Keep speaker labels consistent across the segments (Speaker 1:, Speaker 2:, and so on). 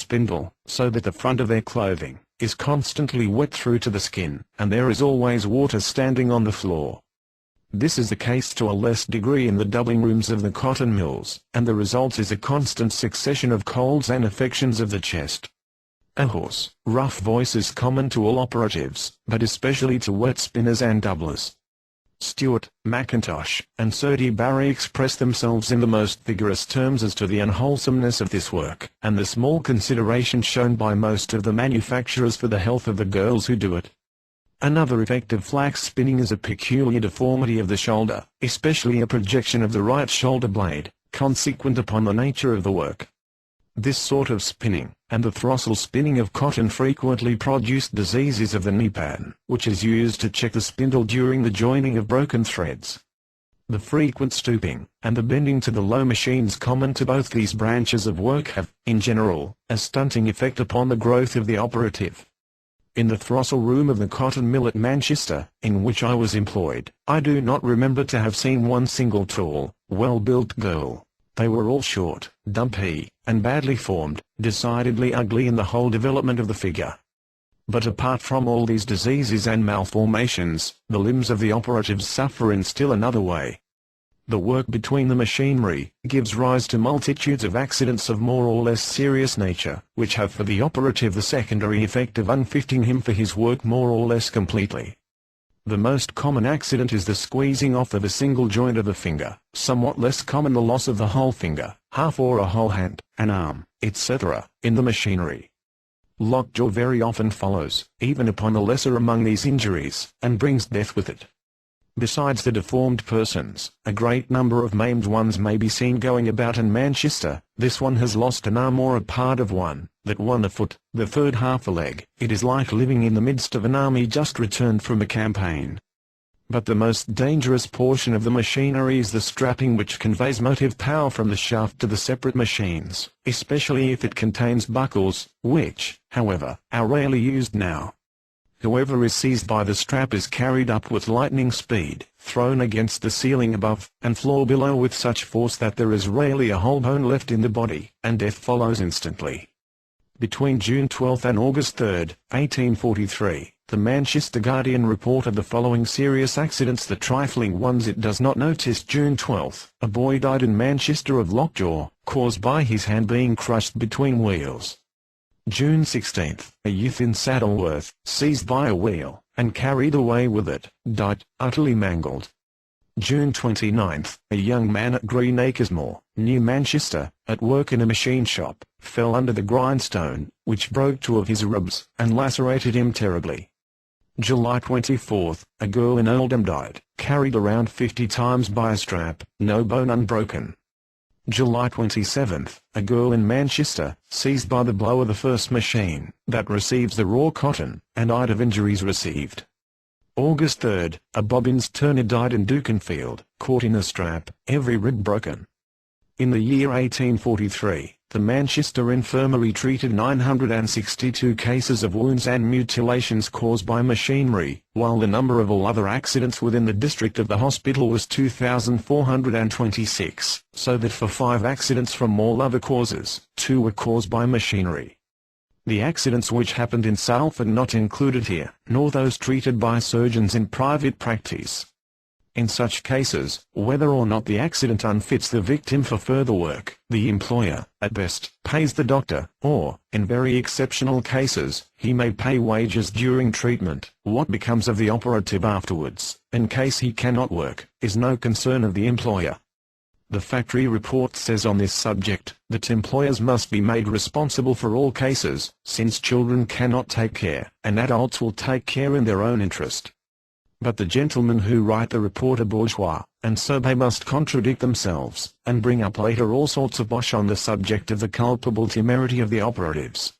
Speaker 1: spindle, so that the front of their clothing is constantly wet through to the skin, and there is always water standing on the floor. This is the case to a less degree in the doubling rooms of the cotton mills, and the result is a constant succession of colds and affections of the chest. A hoarse, rough voice is common to all operatives, but especially to wet spinners and doublers. Stewart, McIntosh, and Sir D. Barry express themselves in the most vigorous terms as to the unwholesomeness of this work, and the small consideration shown by most of the manufacturers for the health of the girls who do it. Another effect of flax spinning is a peculiar deformity of the shoulder, especially a projection of the right shoulder blade, consequent upon the nature of the work. This sort of spinning, and the throstle spinning of cotton frequently produce diseases of the knee pattern, which is used to check the spindle during the joining of broken threads. The frequent stooping, and the bending to the low machines common to both these branches of work have, in general, a stunting effect upon the growth of the operative. In the throstle room of the cotton mill at Manchester, in which I was employed, I do not remember to have seen one single tall, well-built girl. They were all short, dumpy, and badly formed, decidedly ugly in the whole development of the figure. But apart from all these diseases and malformations, the limbs of the operatives suffer in still another way. The work between the machinery gives rise to multitudes of accidents of more or less serious nature, which have for the operative the secondary effect of unfitting him for his work more or less completely. The most common accident is the squeezing off of a single joint of a finger, somewhat less common the loss of the whole finger, half or a whole hand, an arm, etc., in the machinery. Lockjaw very often follows, even upon the lesser among these injuries, and brings death with it. Besides the deformed persons, a great number of maimed ones may be seen going about in Manchester. This one has lost an arm or a part of one, that one a foot, the third half a leg. It is like living in the midst of an army just returned from a campaign. But the most dangerous portion of the machinery is the strapping which conveys motive power from the shaft to the separate machines, especially if it contains buckles, which, however, are rarely used now. Whoever is seized by the strap is carried up with lightning speed, thrown against the ceiling above, and floor below with such force that there is rarely a whole bone left in the body, and death follows instantly. Between June 12 and August 3, 1843, the Manchester Guardian reported the following serious accidents, the trifling ones it does not notice. June 12, a boy died in Manchester of lockjaw, caused by his hand being crushed between wheels. June 16, a youth in Saddleworth, seized by a wheel, and carried away with it, died, utterly mangled. June 29, a young man at Greenacres Moor, near Manchester, at work in a machine shop, fell under the grindstone, which broke two of his ribs, and lacerated him terribly. July 24, a girl in Oldham died, carried around 50 times by a strap, no bone unbroken. July 27, a girl in Manchester, seized by the blow of the first machine that receives the raw cotton, and died of injuries received. August 3, a bobbins turner died in Dukenfield, caught in a strap, every rib broken. In the year 1843, the Manchester Infirmary treated 962 cases of wounds and mutilations caused by machinery, while the number of all other accidents within the district of the hospital was 2,426, so that for 5 accidents from all other causes, 2 were caused by machinery. The accidents which happened in Salford not included here, nor those treated by surgeons in private practice. In such cases, whether or not the accident unfits the victim for further work, the employer, at best, pays the doctor, or, in very exceptional cases, he may pay wages during treatment. What becomes of the operative afterwards, in case he cannot work, is no concern of the employer. The factory report says on this subject, that employers must be made responsible for all cases, since children cannot take care, and adults will take care in their own interest. But the gentlemen who write the report are bourgeois, and so they must contradict themselves, and bring up later all sorts of bosh on the subject of the culpable temerity of the operatives.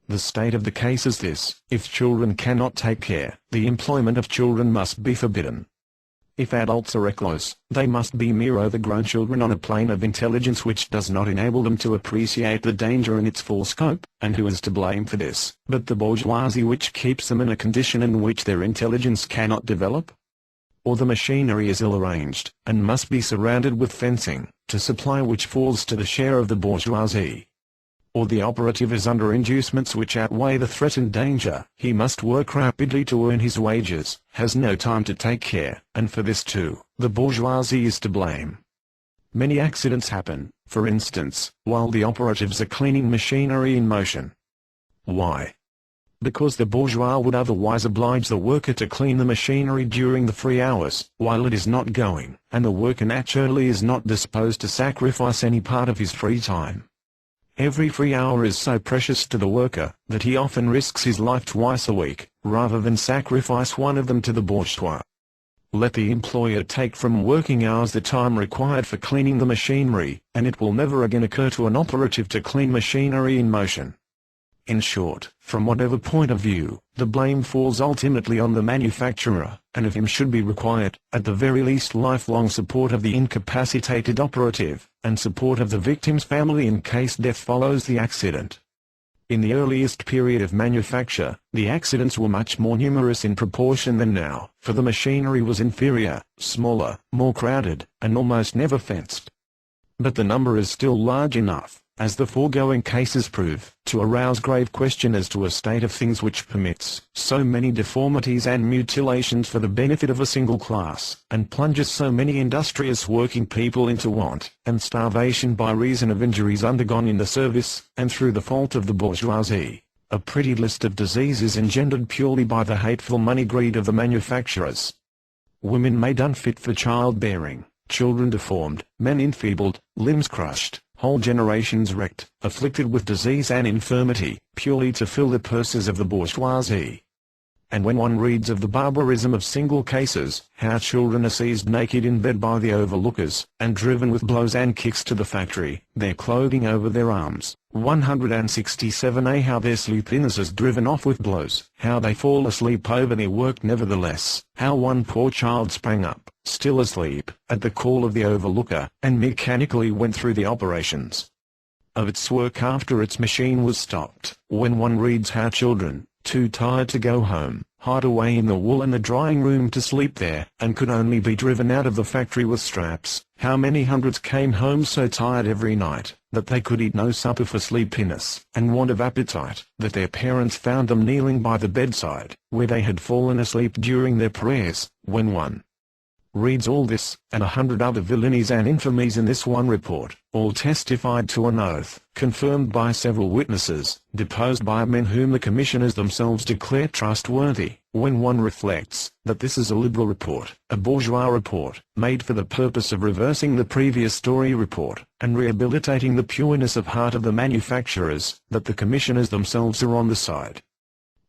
Speaker 1: The state of the case is this: if children cannot take care, the employment of children must be forbidden. If adults are reckless, they must be mere overgrown children on a plane of intelligence which does not enable them to appreciate the danger in its full scope. And who is to blame for this, but the bourgeoisie which keeps them in a condition in which their intelligence cannot develop? Or the machinery is ill arranged, and must be surrounded with fencing, to supply which falls to the share of the bourgeoisie. or the operative is under inducements which outweigh the threatened danger, he must work rapidly to earn his wages, has no time to take care, and for this too, the bourgeoisie is to blame. Many accidents happen, for instance, while the operatives are cleaning machinery in motion. Why? Because the bourgeois would otherwise oblige the worker to clean the machinery during the free hours, while it is not going, and the worker naturally is not disposed to sacrifice any part of his free time. Every free hour is so precious to the worker, that he often risks his life twice a week, rather than sacrifice one of them to the bourgeois. Let the employer take from working hours the time required for cleaning the machinery, and it will never again occur to an operative to clean machinery in motion. In short, from whatever point of view, the blame falls ultimately on the manufacturer, and of him should be required, at the very least, lifelong support of the incapacitated operative, and support of the victim's family in case death follows the accident. In the earliest period of manufacture, the accidents were much more numerous in proportion than now, for the machinery was inferior, smaller, more crowded, and almost never fenced. But the number is still large enough, as the foregoing cases prove, to arouse grave question as to a state of things which permits so many deformities and mutilations for the benefit of a single class, and plunges so many industrious working people into want and starvation by reason of injuries undergone in the service, and through the fault of the bourgeoisie. A pretty list of diseases engendered purely by the hateful money greed of the manufacturers. Women made unfit for childbearing, children deformed, men enfeebled, limbs crushed, whole generations wrecked, afflicted with disease and infirmity, purely to fill the purses of the bourgeoisie. And when one reads of the barbarism of single cases, how children are seized naked in bed by the overlookers, and driven with blows and kicks to the factory, their clothing over their arms, 167a how their sleepiness is driven off with blows, how they fall asleep over their work nevertheless, how one poor child sprang up, still asleep, at the call of the overlooker, and mechanically went through the operations of its work after its machine was stopped. When one reads how children, too tired to go home, hide away in the wool and the drying room to sleep there, and could only be driven out of the factory with straps, how many hundreds came home so tired every night, that they could eat no supper for sleepiness, and want of appetite, that their parents found them kneeling by the bedside, where they had fallen asleep during their prayers. When one reads all this, and 100 other villainies and infamies in this one report, all testified to an oath, confirmed by several witnesses, deposed by men whom the commissioners themselves declare trustworthy, when one reflects that this is a liberal report, a bourgeois report, made for the purpose of reversing the previous story report, and rehabilitating the pureness of heart of the manufacturers, that the commissioners themselves are on the side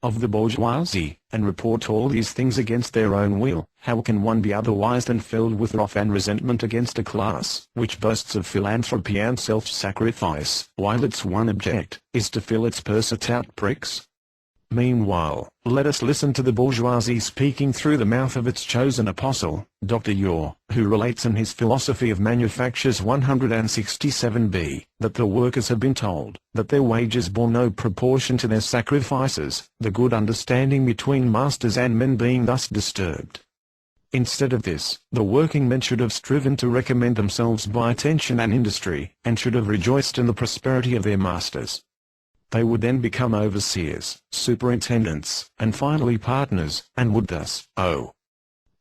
Speaker 1: of the bourgeoisie, and report all these things against their own will, how can one be otherwise than filled with wrath and resentment against a class which boasts of philanthropy and self-sacrifice, while its one object is to fill its purse at out pricks? Meanwhile, let us listen to the bourgeoisie speaking through the mouth of its chosen apostle, Dr. Ure, who relates in his Philosophy of Manufactures 167b, that the workers have been told that their wages bore no proportion to their sacrifices, the good understanding between masters and men being thus disturbed. Instead of this, the working men should have striven to recommend themselves by attention and industry, and should have rejoiced in the prosperity of their masters. They would then become overseers, superintendents, and finally partners, and would thus, O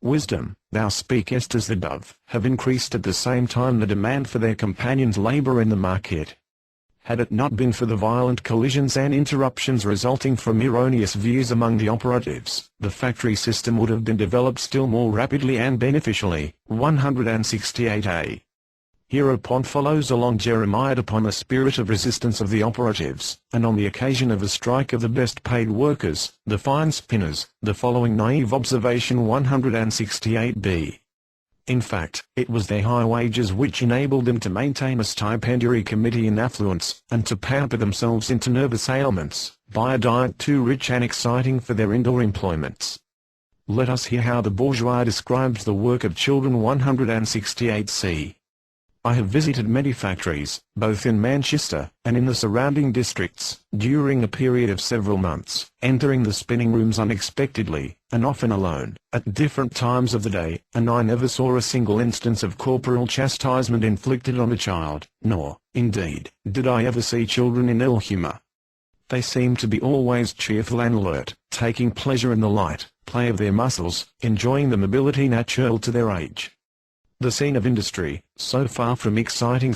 Speaker 1: wisdom, thou speakest as the dove, have increased at the same time the demand for their companions' labor in the market. Had it not been for the violent collisions and interruptions resulting from erroneous views among the operatives, the factory system would have been developed still more rapidly and beneficially. 168a. Hereupon follows a long Jeremiad upon the spirit of resistance of the operatives, and on the occasion of a strike of the best paid workers, the fine spinners, the following naive observation 168b. In fact, it was their high wages which enabled them to maintain a stipendiary committee in affluence, and to pamper themselves into nervous ailments, by a diet too rich and exciting for their indoor employments. Let us hear how the bourgeois describes the work of children 168c. I have visited many factories, both in Manchester and in the surrounding districts, during a period of several months, entering the spinning rooms unexpectedly, and often alone, at different times of the day, and I never saw a single instance of corporal chastisement inflicted on a child, nor, indeed, did I ever see children in ill humor. They seemed to be always cheerful and alert, taking pleasure in the light play of their muscles, enjoying the mobility natural to their age. The scene of industry, so far from exciting